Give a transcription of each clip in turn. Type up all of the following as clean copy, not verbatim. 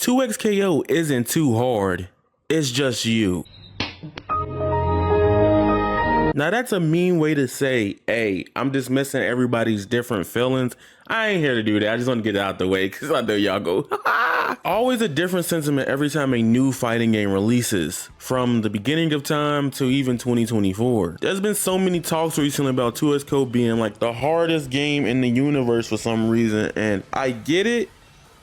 2xKO isn't too hard, it's just you. Now that's a mean way to say, hey, I'm dismissing everybody's different feelings. I ain't here to do that. I just want to get it out the way because I know y'all go, Always a different sentiment every time a new fighting game releases, from the beginning of time to even 2024. There's been so many talks recently about 2xKO being like the hardest game in the universe for some reason, and I get it.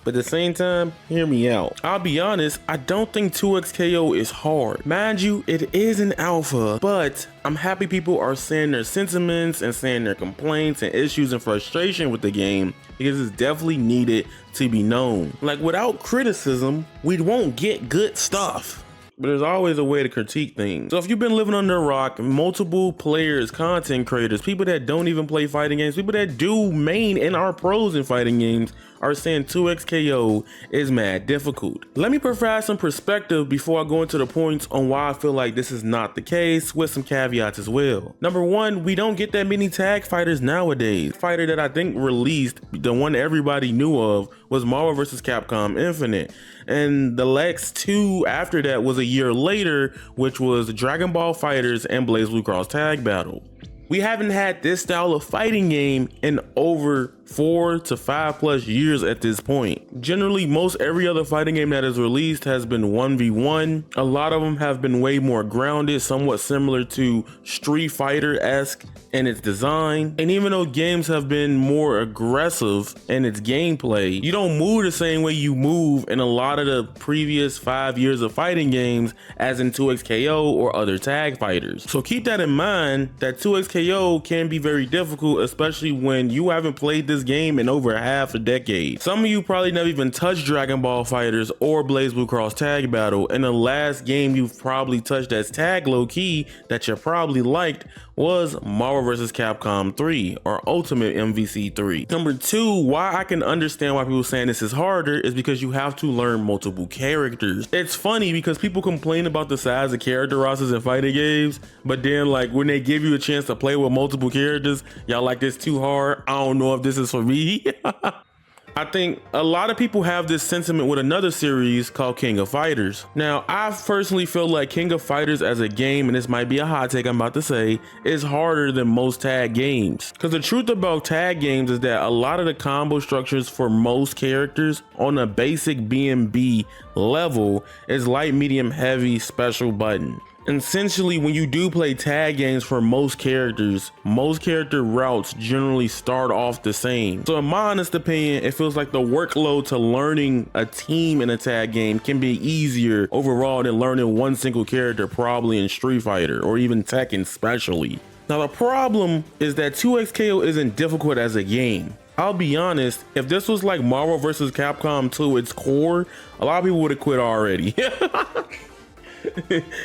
But at the same time, hear me out. I'll be honest, I don't think 2xKO is hard. Mind you, it is an alpha, but I'm happy people are saying their sentiments and saying their complaints and issues and frustration with the game, because it's definitely needed to be known. Like, without criticism, we won't get good stuff. But there's always a way to critique things. So if you've been living under a rock, multiple players, content creators, people that don't even play fighting games, people that do main and are pros in fighting games are saying 2xKO is mad difficult. Let me provide some perspective before I go into the points on why I feel like this is not the case, with some caveats as well. Number one, we don't get that many tag fighters nowadays. The fighter that I think released, the one everybody knew of, was Marvel vs. Capcom Infinite. And the next two after that was a year later, which was Dragon Ball FighterZ and BlazBlue Cross Tag Battle. We haven't had this style of fighting game in over 4 to 5+ years at this point. Generally, most every other fighting game that is released has been 1v1. A lot of them have been way more grounded, somewhat similar to Street Fighter-esque in its design. And even though games have been more aggressive in its gameplay, you don't move the same way you move in a lot of the previous 5 years of fighting games as in 2xKO or other tag fighters. So keep that in mind, that 2xKO can be very difficult, especially when you haven't played this game in over half a decade. Some of you probably never even touched Dragon Ball FighterZ or BlazBlue Cross Tag Battle, and the last game you've probably touched as tag low key that you probably liked was Marvel vs. Capcom 3 or Ultimate MVC 3. Number two, why I can understand why people saying this is harder is because you have to learn multiple characters. It's funny because people complain about the size of character rosters in fighting games, but then like when they give you a chance to play with multiple characters, y'all like this too hard. I don't know if this is for me. I think a lot of people have this sentiment with another series called King of Fighters. Now, I personally feel like King of Fighters as a game, and this might be a hot take I'm about to say, is harder than most tag games. Because the truth about tag games is that a lot of the combo structures for most characters on a basic B&B level is light, medium, heavy, special button. Essentially, when you do play tag games for most characters, most character routes generally start off the same. So in my honest opinion, it feels like the workload to learning a team in a tag game can be easier overall than learning one single character, probably in Street Fighter or even Tekken especially. Now the problem is that 2xKO isn't difficult as a game. I'll be honest, if this was like Marvel vs. Capcom 2, its core, a lot of people would have quit already.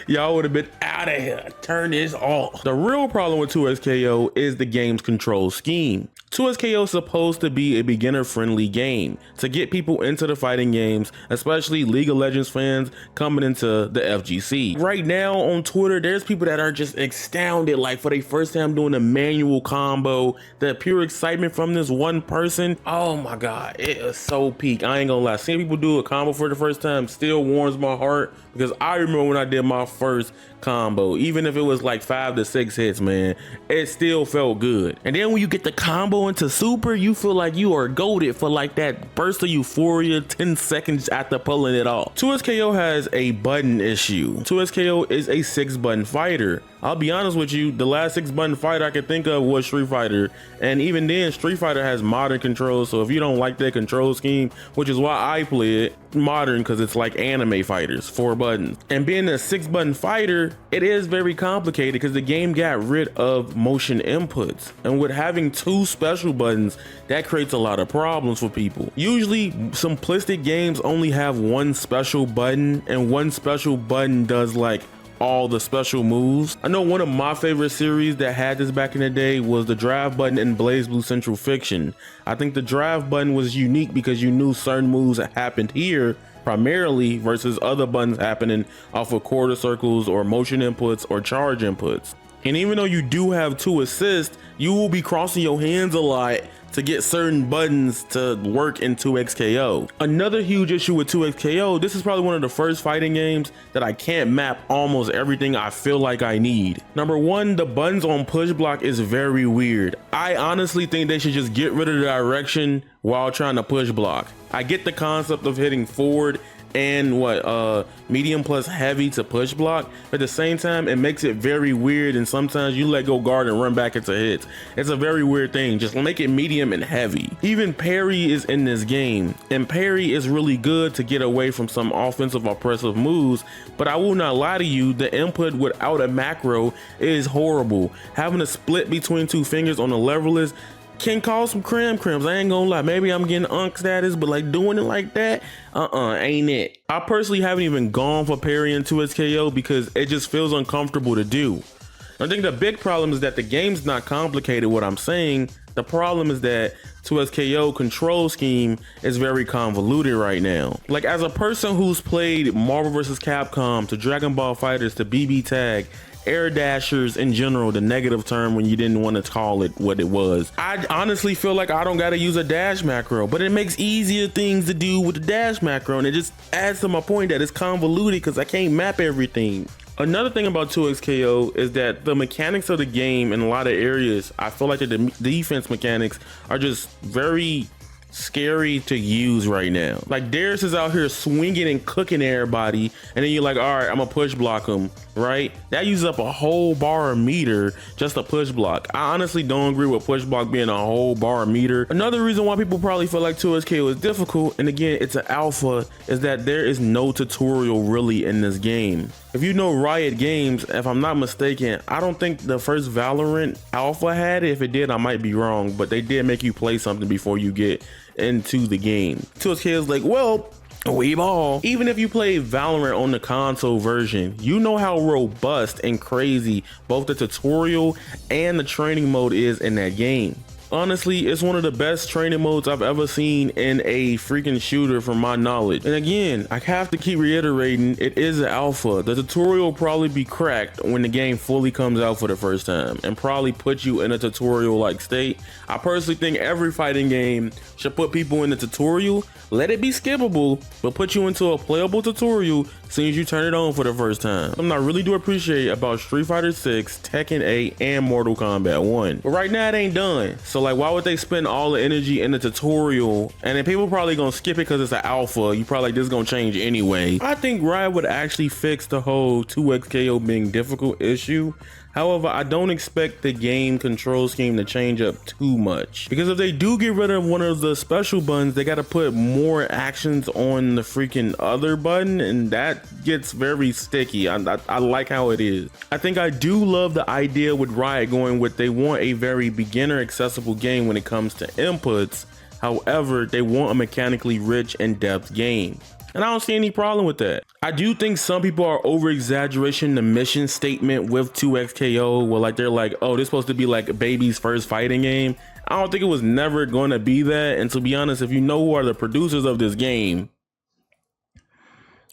Y'all would have been out of here. Turn this off. The real problem with 2xKO is the game's control scheme. 2xKO is supposed to be a beginner-friendly game to get people into the fighting games, especially League of Legends fans coming into the FGC. Right now on Twitter, there's people that are just astounded, like for their first time doing a manual combo, the pure excitement from this one person. Oh my God, it is so peak. I ain't gonna lie, seeing people do a combo for the first time still warms my heart, because I remember when I did my first combo, even if it was like 5 to 6 hits, man, it still felt good. And then when you get the combo into super, you feel like you are goated for like that burst of euphoria 10 seconds after pulling it off. 2xKO has a button issue. 2xKO is a 6-button fighter. I'll be honest with you, the last 6-button fighter I could think of was Street Fighter, and even then Street Fighter has modern controls, so if you don't like that control scheme, which is why I play it modern, because it's like anime fighters, 4 buttons. And being a 6-button fighter, it is very complicated because the game got rid of motion inputs, and with having 2 special buttons, that creates a lot of problems for people. Usually simplistic games only have 1 special button, and 1 special button does like all the special moves. I know one of my favorite series that had this back in the day was the drive button in BlazBlue Central Fiction. I think the drive button was unique because you knew certain moves that happened here primarily versus other buttons happening off of quarter circles or motion inputs or charge inputs. And even though you do have 2 assists, you will be crossing your hands a lot to get certain buttons to work in 2xKO. Another huge issue with 2xKO, this is probably one of the first fighting games that I can't map almost everything I feel like I need. Number 1, the buttons on push block is very weird. I honestly think they should just get rid of the direction while trying to push block. I get the concept of hitting forward and medium plus heavy to push block, but at the same time it makes it very weird, and sometimes you let go guard and run back into hits. It's a very weird thing. Just make it medium and heavy. Even parry is in this game, and parry is really good to get away from some offensive oppressive moves, but I will not lie to you, the input without a macro is horrible. Having a split between 2 fingers on the levelers can cause some cramps. I ain't gonna lie. Maybe I'm getting unk status, but like doing it like that, ain't it. I personally haven't even gone for parry in 2xKO because it just feels uncomfortable to do. I think the big problem is that the game's not complicated, what I'm saying. The problem is that 2xKO control scheme is very convoluted right now. Like, as a person who's played Marvel vs. Capcom to Dragon Ball Fighters to BB Tag, air dashers in general, the negative term when you didn't want to call it what it was, I honestly feel like I don't got to use a dash macro, but it makes easier things to do with the dash macro, and it just adds to my point that it's convoluted because I can't map everything. Another thing about 2xKO is that the mechanics of the game in a lot of areas, I feel like the defense mechanics are just very scary to use right now. Like, Darius is out here swinging and cooking everybody, and then you're like, all right, I'm gonna push block him, right? That uses up a whole bar of meter just to push block. I honestly don't agree with push block being a whole bar of meter. Another reason why people probably feel like 2xKO is difficult, and again, it's an alpha, is that there is no tutorial really in this game. If you know Riot Games, if I'm not mistaken, I don't think the first Valorant alpha had it. If it did, I might be wrong, but they did make you play something before you get into the game. 2xKO is like, well, we ball. Even if you play Valorant on the console version, you know how robust and crazy both the tutorial and the training mode is in that game. Honestly, it's one of the best training modes I've ever seen in a freaking shooter from my knowledge. And again, I have to keep reiterating, it is an alpha. The tutorial will probably be cracked when the game fully comes out for the first time and probably put you in a tutorial like state. I personally think every fighting game should put people in the tutorial, let it be skippable, but put you into a playable tutorial as soon as you turn it on for the first time. Something I really do appreciate about Street Fighter 6, Tekken 8, and Mortal Kombat 1. But right now it ain't done. So like, why would they spend all the energy in the tutorial? And then people probably gonna skip it because it's an alpha. You probably like, this is gonna change anyway. I think Riot would actually fix the whole 2xKO being difficult issue. However, I don't expect the game control scheme to change up too much, because if they do get rid of one of the special buttons, they got to put more actions on the freaking other button, and that gets very sticky. I like how it is. I think I do love the idea with Riot going with, they want a very beginner accessible game when it comes to inputs. However, they want a mechanically rich and depth game, and I don't see any problem with that. I do think some people are over exaggerating the mission statement with 2xKO, where like they're like, oh, this is supposed to be like baby's first fighting game. I don't think it was never going to be that. And to be honest, if you know who are the producers of this game,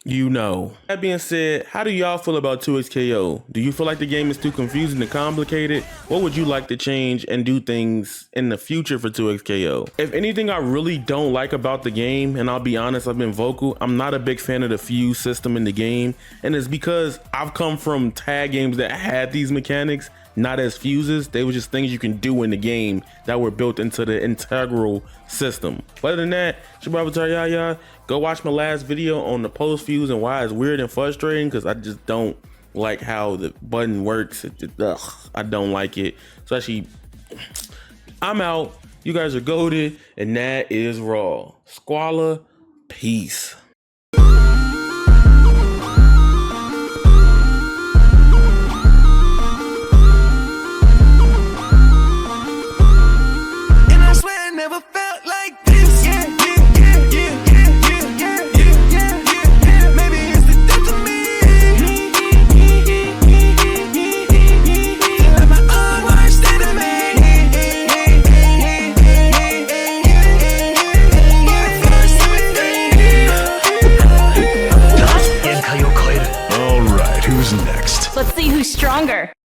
you know. That being said, how do y'all feel about 2xKO? Do you feel like the game is too confusing and complicated? What would you like to change and do things in the future for 2xKO? If anything I really don't like about the game, and I'll be honest, I've been vocal, I'm not a big fan of the fuse system in the game, and it's because I've come from tag games that had these mechanics, not as fuses. They were just things you can do in the game that were built into the integral system. But other than that, it's your boy Avataryaya. Go watch my last video on the post fuse and why it's weird and frustrating, because I just don't like how the button works. I don't like it. So actually, I'm out. You guys are goated, and that is raw. Squalor, peace.